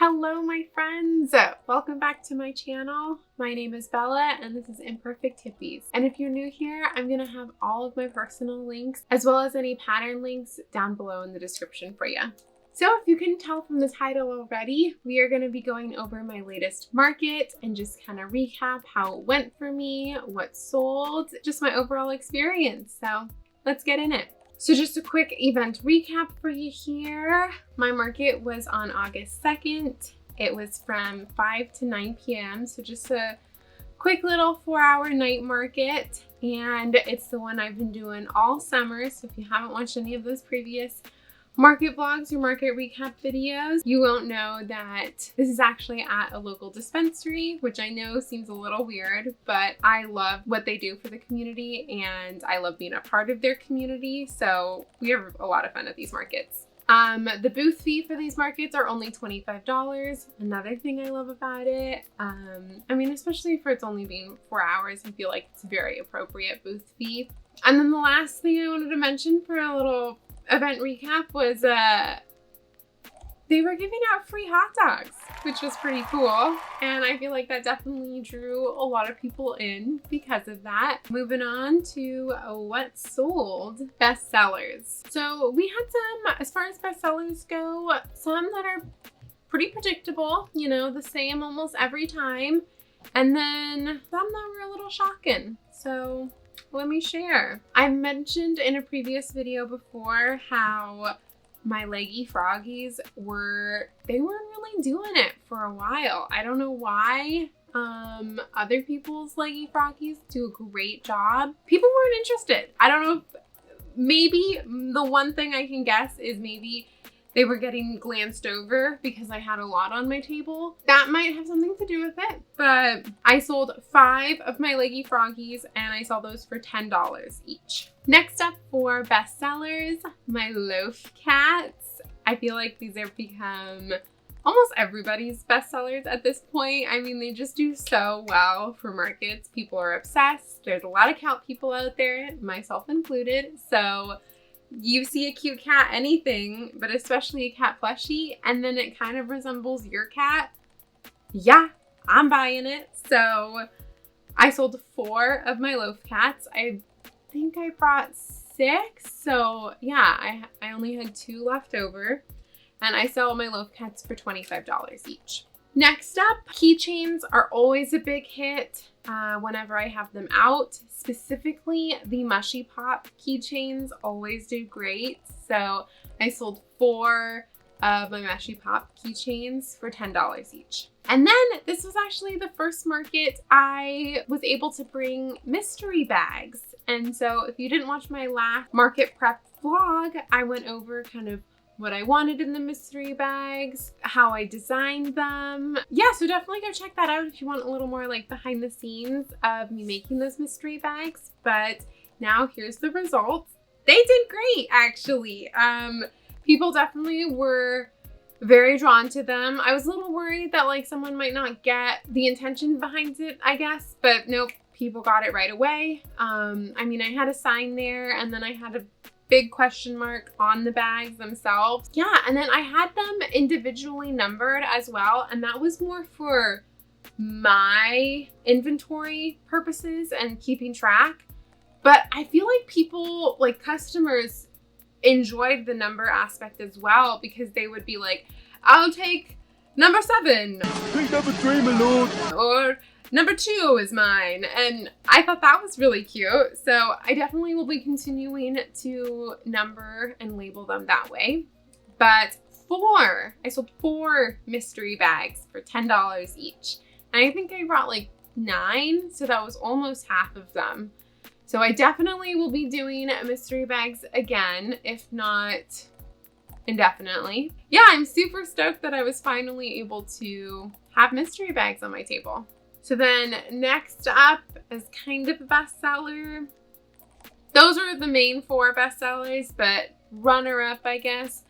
Hello my friends! Welcome back to my channel. My name is Bella and this is Imperfect Hippies. And if you're new here, I'm going to have all of my personal links as well as any pattern links down below in the description for you. So if you can tell from the title already, we are going to be going over my latest market and just kind of recap how it went for me, what sold, just my overall experience. So let's get in it. So just a quick event recap for you here. My market was on August 2nd. It was from 5 to 9 p.m. So just a quick little 4-hour night market. And it's the one I've been doing all summer. So if you haven't watched any of those previous market vlogs or market recap videos, you won't know that this is actually at a local dispensary, which I know seems a little weird, but I love what they do for the community and I love being a part of their community. So we have a lot of fun at these markets. The booth fee for these markets are only $25. Another thing I love about it, I mean, especially for it's only being 4 hours, I feel like it's a very appropriate booth fee. And then the last thing I wanted to mention for a little event recap was they were giving out free hot dogs, which was pretty cool. And I feel like that definitely drew a lot of people in because of that. Moving on to what sold, bestsellers. So we had some, as far as bestsellers go, some that are pretty predictable, you know, the same almost every time. And then some that were a little shocking. So let me share. I mentioned in a previous video before how my Leggy froggies weren't really doing it for a while. I don't know why. Other people's Leggy froggies do a great job. People weren't interested. I don't know if maybe the one thing I can guess is maybe they were getting glanced over because I had a lot on my table. That might have something to do with it, but I sold 5 of my Leggy froggies and I sold those for $10 each. Next up for bestsellers, my Loaf Cats. I feel like these have become almost everybody's bestsellers at this point. I mean, they just do so well for markets. People are obsessed. There's a lot of cat people out there, myself included. So you see a cute cat, anything, but especially a cat plushie, and then it kind of resembles your cat. Yeah, I'm buying it. So I sold 4 of my Loaf Cats. I think I brought 6. So yeah, I only had 2 left over, and I sell my Loaf Cats for $25 each. Next up, keychains are always a big hit whenever I have them out. Specifically, the Mushie Pop keychains always do great. So I sold 4 of my Mushie Pop keychains for $10 each. And then this was actually the first market I was able to bring mystery bags. And so if you didn't watch my last market prep vlog, I went over kind of what I wanted in the mystery bags, how I designed them. Yeah, so definitely go check that out if you want a little more like behind the scenes of me making those mystery bags. But now here's the results. They did great, actually. People definitely were very drawn to them. I was a little worried that like someone might not get the intention behind it, I guess, but nope, people got it right away. I mean, I had a sign there and then I had a big question mark on the bags themselves. Yeah, and then I had them individually numbered as well, and that was more for my inventory purposes and keeping track. But I feel like people, like customers, enjoyed the number aspect as well because they would be like, I'll take number 7. Take number 3, my lord. Or number 2 is mine. And I thought that was really cute. So I definitely will be continuing to number and label them that way. But I sold 4 mystery bags for $10 each. And I think I brought like 9, so that was almost half of them. So I definitely will be doing mystery bags again, if not indefinitely. Yeah, I'm super stoked that I was finally able to have mystery bags on my table. So then next up is kind of a bestseller. Those are the main 4 bestsellers, but runner up, I guess,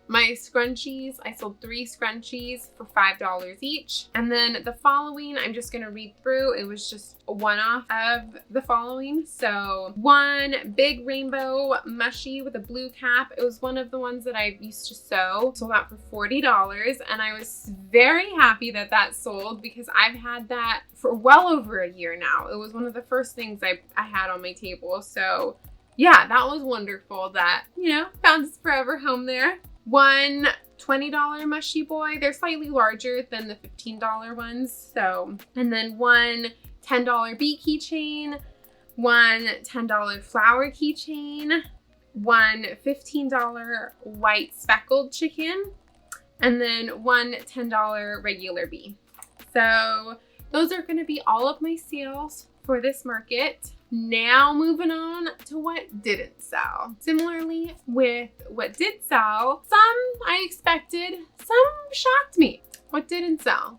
My scrunchies, I sold 3 scrunchies for $5 each. And then the following, I'm just gonna read through. It was just a one-off of the following. So one big rainbow mushie with a blue cap. It was one of the ones that I used to sew. Sold out for $40. And I was very happy that that sold because I've had that for well over a year now. It was one of the first things I had on my table. So yeah, that was wonderful that, you know, found its forever home there. One $20 Mushie boy. They're slightly larger than the $15 ones. So, and then one $10 bee keychain, one $10 flower keychain, one $15 white speckled chicken, and then one $10 regular bee. So those are going to be all of my sales for this market. Now moving on to what didn't sell. Similarly with what did sell, some I expected, some shocked me. What didn't sell?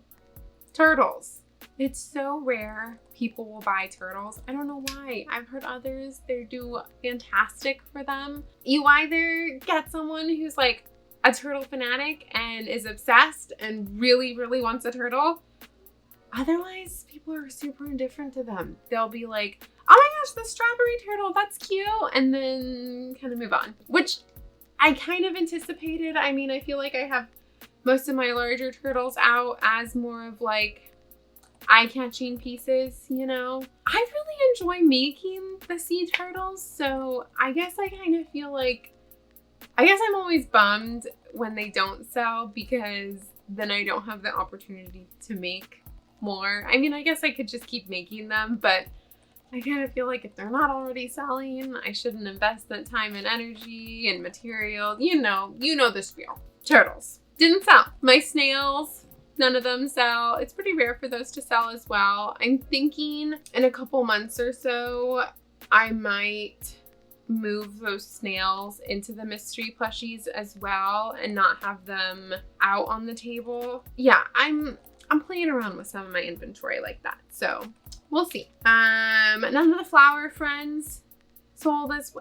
Turtles. It's so rare people will buy turtles. I don't know why. I've heard others, they do fantastic for them. You either get someone who's like a turtle fanatic and is obsessed and really, really wants a turtle. Otherwise, people are super indifferent to them. They'll be like, oh my gosh, the strawberry turtle, that's cute. And then kind of move on, which I kind of anticipated. I mean, I feel like I have most of my larger turtles out as more of like eye-catching pieces, you know? I really enjoy making the sea turtles. So I guess I kind of feel like, I guess I'm always bummed when they don't sell because then I don't have the opportunity to make more. I mean, I guess I could just keep making them, but I kind of feel like if they're not already selling, I shouldn't invest that time and energy and material. You know the spiel. Turtles didn't sell. My snails, none of them sell. It's pretty rare for those to sell as well. I'm thinking in a couple months or so, I might move those snails into the mystery plushies as well and not have them out on the table. Yeah, I'm playing around with some of my inventory like that, so we'll see. None of the flower friends sold as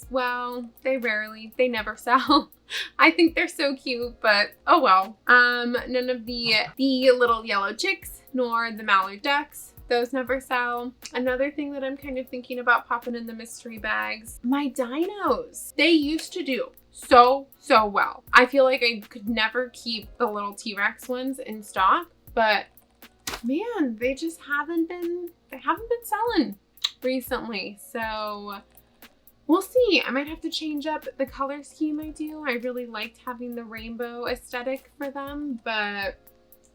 well. They never sell. I think they're so cute, but oh well. None of the little yellow chicks nor the mallard ducks. Those never sell. Another thing that I'm kind of thinking about popping in the mystery bags, my dinos. They used to do so well. I feel like I could never keep the little T-Rex ones in stock. But man, they just haven't been selling recently. So we'll see. I might have to change up the color scheme I do. I really liked having the rainbow aesthetic for them, but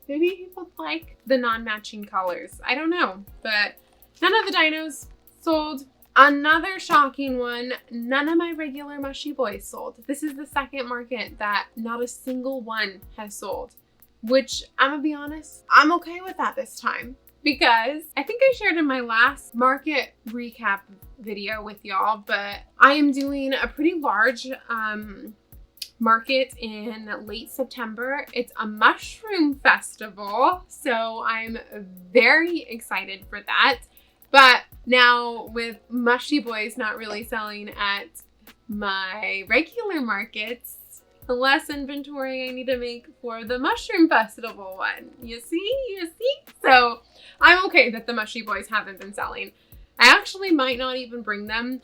maybe people like the non-matching colors. I don't know, but none of the dinos sold. Another shocking one, none of my regular Mushie boys sold. This is the second market that not a single one has sold. Which, I'm gonna be honest, I'm okay with that this time because I think I shared in my last market recap video with y'all, but I am doing a pretty large market in late September. It's a mushroom festival, so I'm very excited for that. But now with Mushie boys not really selling at my regular markets, the less inventory I need to make for the mushroom festival one. You see? So I'm okay that the Mushie boys haven't been selling. I actually might not even bring them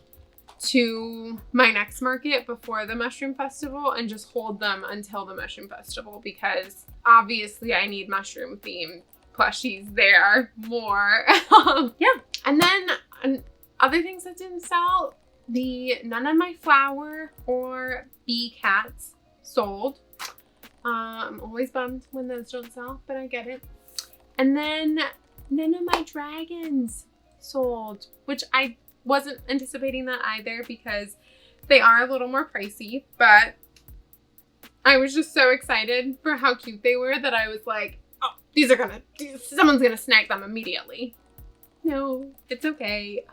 to my next market before the mushroom festival and just hold them until the mushroom festival because obviously I need mushroom themed plushies there more. Yeah. And then other things that didn't sell, none of my flower or bee cats sold. I'm always bummed when those don't sell, but I get it. And then none of my dragons sold, which I wasn't anticipating that either because they are a little more pricey, but I was just so excited for how cute they were that I was like, oh, someone's gonna snag them immediately. No, it's okay.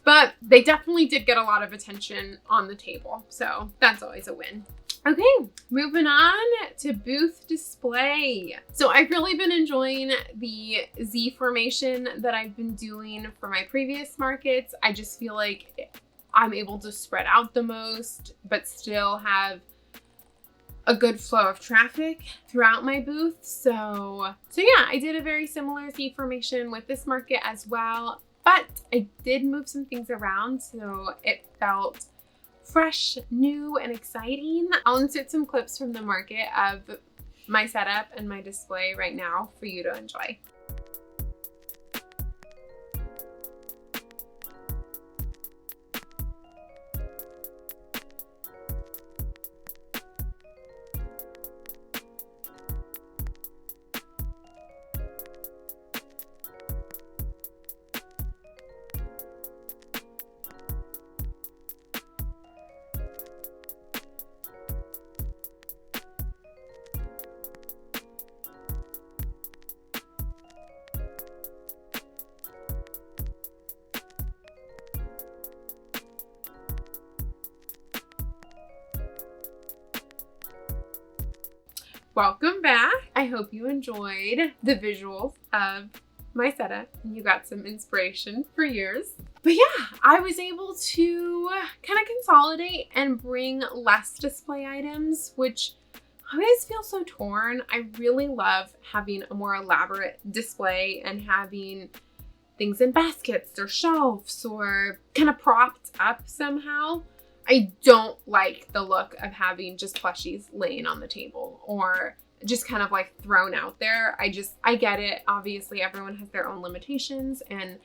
But they definitely did get a lot of attention on the table, so that's always a win. Okay, moving on to booth display. So I've really been enjoying the Z formation that I've been doing for my previous markets. I just feel like I'm able to spread out the most, but still have a good flow of traffic throughout my booth. So yeah, I did a very similar Z formation with this market as well, but I did move some things around so it felt fresh, new, and exciting. I'll insert some clips from the market of my setup and my display right now for you to enjoy. Welcome back. I hope you enjoyed the visuals of my setup and you got some inspiration for yours. But yeah, I was able to kind of consolidate and bring less display items, which I always feel so torn. I really love having a more elaborate display and having things in baskets or shelves or kind of propped up somehow. I don't like the look of having just plushies laying on the table or just kind of like thrown out there. I get it. Obviously, everyone has their own limitations and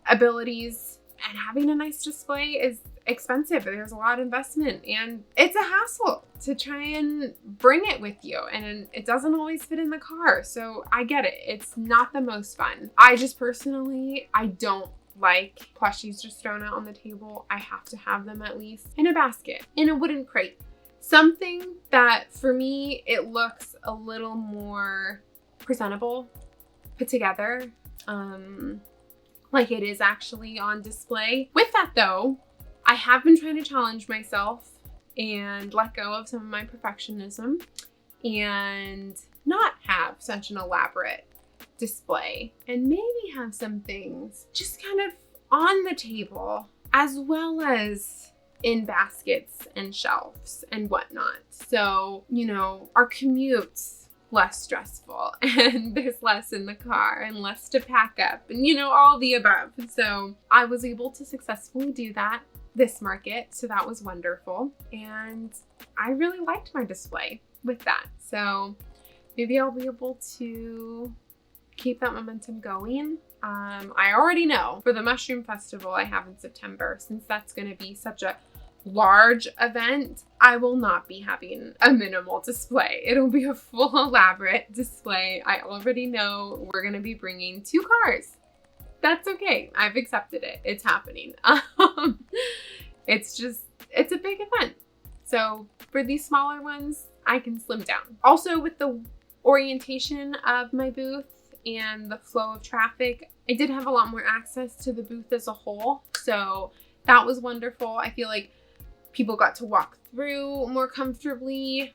abilities, and having a nice display is expensive. There's a lot of investment and it's a hassle to try and bring it with you, and it doesn't always fit in the car. So I get it. It's not the most fun. I just personally, I don't like plushies just thrown out on the table. I have to have them at least in a basket, in a wooden crate. Something that for me, it looks a little more presentable, put together, like it is actually on display. With that though, I have been trying to challenge myself and let go of some of my perfectionism and not have such an elaborate display and maybe have some things just kind of on the table as well as in baskets and shelves and whatnot. So, you know, our commute's less stressful and there's less in the car and less to pack up and, you know, all the above. So I was able to successfully do that this market. So that was wonderful. And I really liked my display with that. So maybe I'll be able to keep that momentum going. I already know for the Mushroom Festival I have in September, since that's going to be such a large event, I will not be having a minimal display. It'll be a full elaborate display. I already know we're going to be bringing 2 cars. That's okay. I've accepted it. It's happening. It's a big event. So for these smaller ones, I can slim down. Also with the orientation of my booth and the flow of traffic, I did have a lot more access to the booth as a whole. So that was wonderful. I feel like people got to walk through more comfortably.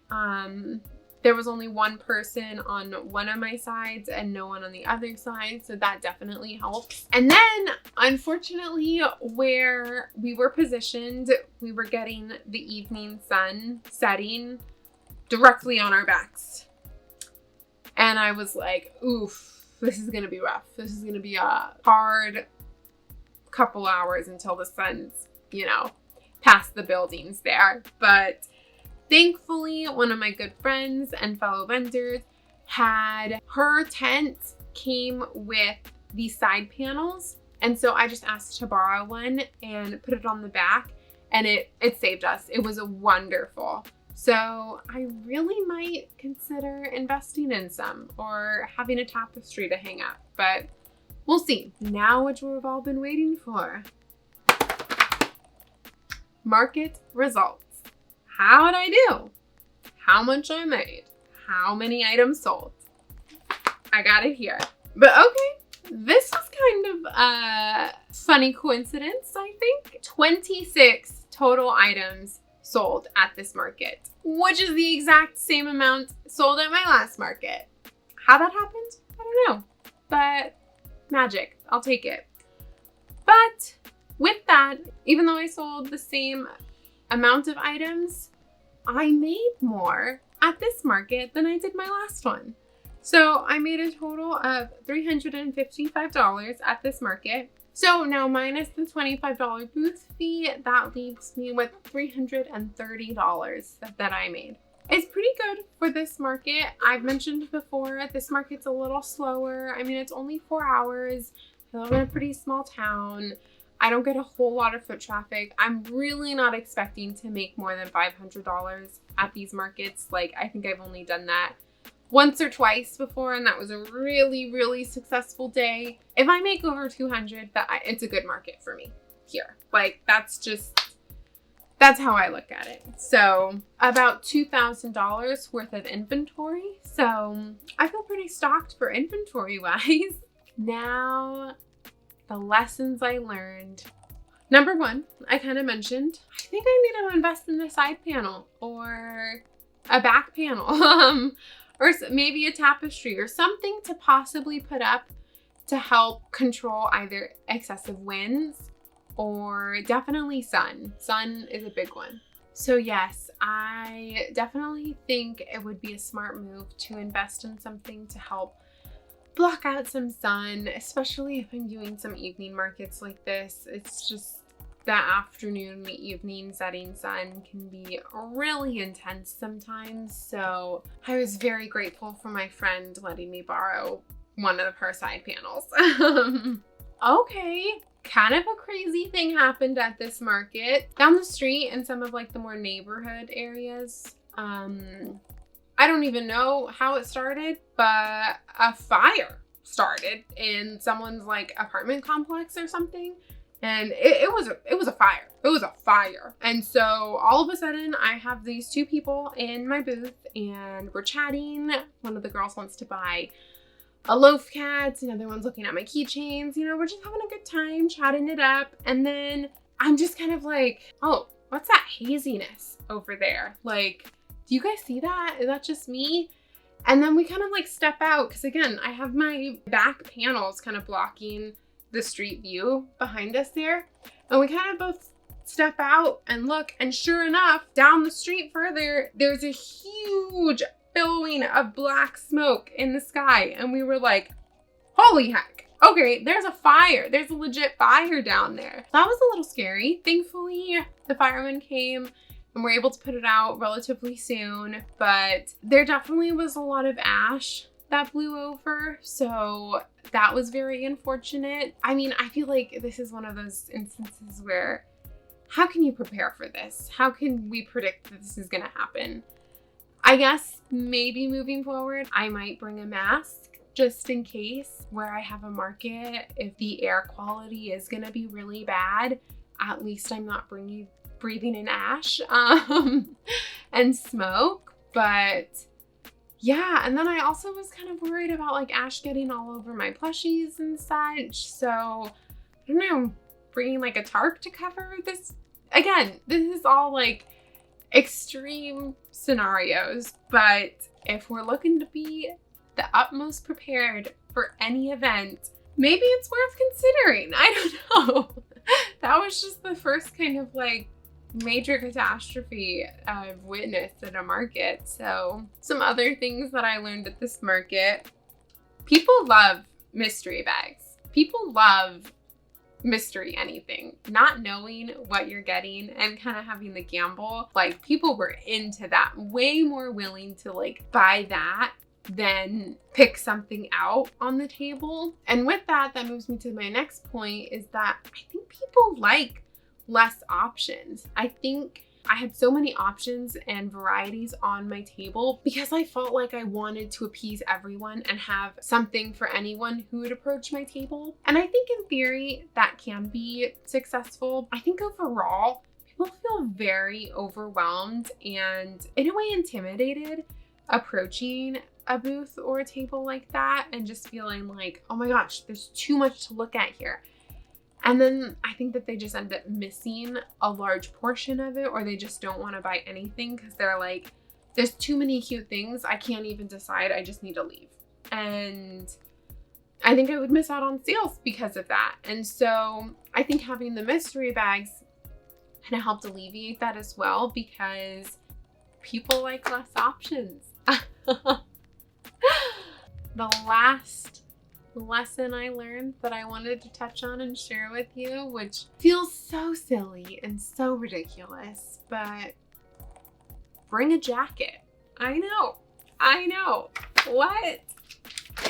There was only one person on one of my sides and no one on the other side. So that definitely helped. And then unfortunately, where we were positioned, we were getting the evening sun setting directly on our backs. And I was like, oof, this is going to be rough. This is going to be a hard couple hours until the sun's, you know, past the buildings there. But thankfully, one of my good friends and fellow vendors had her tent came with these side panels. And so I just asked to borrow one and put it on the back, and it saved us. It was wonderful. So I really might consider investing in some or having a tapestry to hang up, but we'll see. Now what we've all been waiting for. Market results. How did I do? How much I made? How many items sold? I got it here. But okay, this was kind of a funny coincidence, I think. 26 total items sold at this market, which is the exact same amount sold at my last market. How that happened? I don't know, but magic, I'll take it. But with that, even though I sold the same amount of items, I made more at this market than I did my last one. So I made a total of $355 at this market. So now minus the $25 booth fee, that leaves me with $330 that I made. It's pretty good for this market. I've mentioned before, this market's a little slower. I mean, it's only 4 hours. I live in a pretty small town. I don't get a whole lot of foot traffic. I'm really not expecting to make more than $500 at these markets. Like, I think I've only done that once or twice before, and that was a really, really successful day. If I make over 200, it's a good market for me here. Like, that's how I look at it. So about $2,000 worth of inventory. So I feel pretty stocked for inventory wise. Now, the lessons I learned. Number one, I kind of mentioned, I think I need to invest in a side panel or a back panel. Or maybe a tapestry or something to possibly put up to help control either excessive winds or definitely sun. Sun is a big one. So yes, I definitely think it would be a smart move to invest in something to help block out some sun, especially if I'm doing some evening markets like this. It's just that afternoon, evening setting sun can be really intense sometimes. So I was very grateful for my friend letting me borrow one of her side panels. Okay, kind of a crazy thing happened at this market. Down the street in some of like the more neighborhood areas, I don't even know how it started, but a fire started in someone's like apartment complex or something. And it was a fire. It was a fire. And so all of a sudden I have these two people in my booth and we're chatting. One of the girls wants to buy a Loaf Cat. Another one's looking at my keychains. You know, we're just having a good time, chatting it up. And then I'm just kind of like, oh, what's that haziness over there? Like, do you guys see that? Is that just me? And then we kind of like step out because again, I have my back panels kind of blocking the street view behind us there. And we kind of both step out and look, and sure enough, down the street further, there's a huge billowing of black smoke in the sky. And we were like, holy heck, okay, there's a fire. There's a legit fire down there. That was a little scary. Thankfully, the firemen came and were able to put it out relatively soon, but there definitely was a lot of ash that blew over. So that was very unfortunate. I mean, I feel like this is one of those instances where how can you prepare for this? How can we predict that this is gonna happen? I guess maybe moving forward, I might bring a mask just in case where I have a market. If the air quality is gonna be really bad, at least I'm not breathing in ash and smoke. But yeah, and then I also was kind of worried about like ash getting all over my plushies and such. So I don't know, bringing like a tarp to cover this. Again, this is all like extreme scenarios, but if we're looking to be the utmost prepared for any event, maybe it's worth considering. I don't know. That was just the first kind of like major catastrophe I've witnessed at a market. So some other things that I learned at this market: people love mystery bags. People love mystery anything, not knowing what you're getting and kind of having the gamble. Like, people were into that, way more willing to like buy that than pick something out on the table. And with that moves me to my next point, is that I think people like less options. I think I had so many options and varieties on my table because I felt like I wanted to appease everyone and have something for anyone who would approach my table. And I think in theory that can be successful. I think overall people feel very overwhelmed and in a way intimidated approaching a booth or a table like that, and just feeling like, oh my gosh, there's too much to look at here. And then I think that they just end up missing a large portion of it, or they just don't want to buy anything because they're like, there's too many cute things. I can't even decide. I just need to leave. And I think I would miss out on sales because of that. And so I think having the mystery bags kind of helped alleviate that as well, because people like less options. The last lesson I learned that I wanted to touch on and share with you, which feels so silly and so ridiculous, but bring a jacket. I know. What?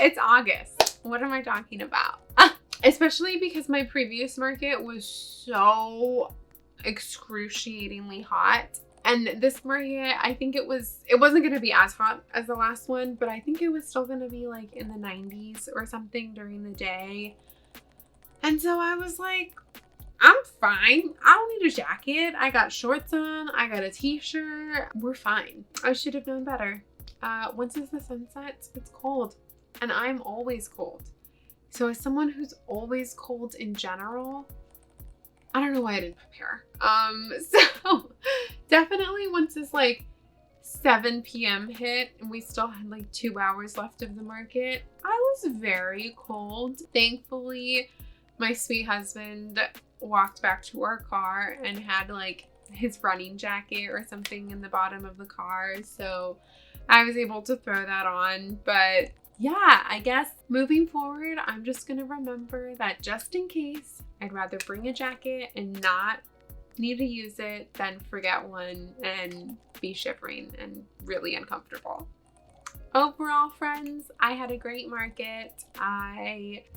It's August. What am I talking about? Especially because my previous market was so excruciatingly hot. And this market, I think it wasn't going to be as hot as the last one, but I think it was still going to be like in the 90s or something during the day. And so I was like, I'm fine. I don't need a jacket. I got shorts on. I got a t-shirt. We're fine. I should have known better. Once the sun sets, it's cold. And I'm always cold. So as someone who's always cold in general, I don't know why I didn't prepare. So definitely once this like 7 p.m. hit and we still had like 2 hours left of the market, I was very cold. Thankfully, my sweet husband walked back to our car and had like his running jacket or something in the bottom of the car. So I was able to throw that on. But yeah, I guess moving forward, I'm just gonna remember that just in case, I'd rather bring a jacket and not need to use it than forget one and be shivering and really uncomfortable. Overall, friends, I had a great market.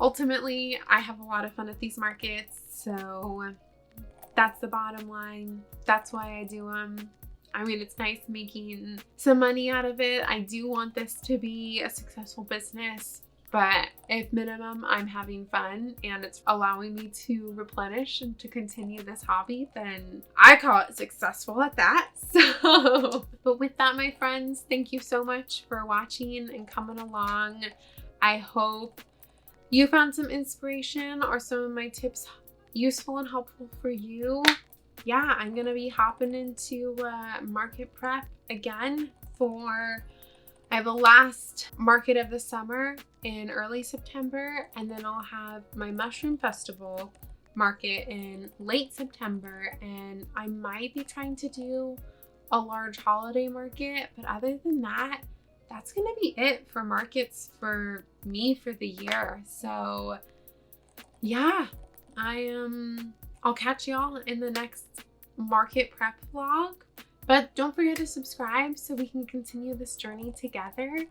Ultimately, I have a lot of fun at these markets, so that's the bottom line. That's why I do them. I mean, it's nice making some money out of it. I do want this to be a successful business, but if minimum I'm having fun and it's allowing me to replenish and to continue this hobby, then I call it successful at that. So, but with that, my friends, thank you so much for watching and coming along. I hope you found some inspiration or some of my tips useful and helpful for you. Yeah, I'm gonna be hopping into market prep again I have a last market of the summer in early September, and then I'll have my mushroom festival market in late September, and I might be trying to do a large holiday market, but other than that, that's gonna be it for markets for me for the year. So yeah, I'll catch y'all in the next market prep vlog, but don't forget to subscribe so we can continue this journey together,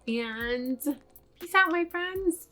and peace out, my friends.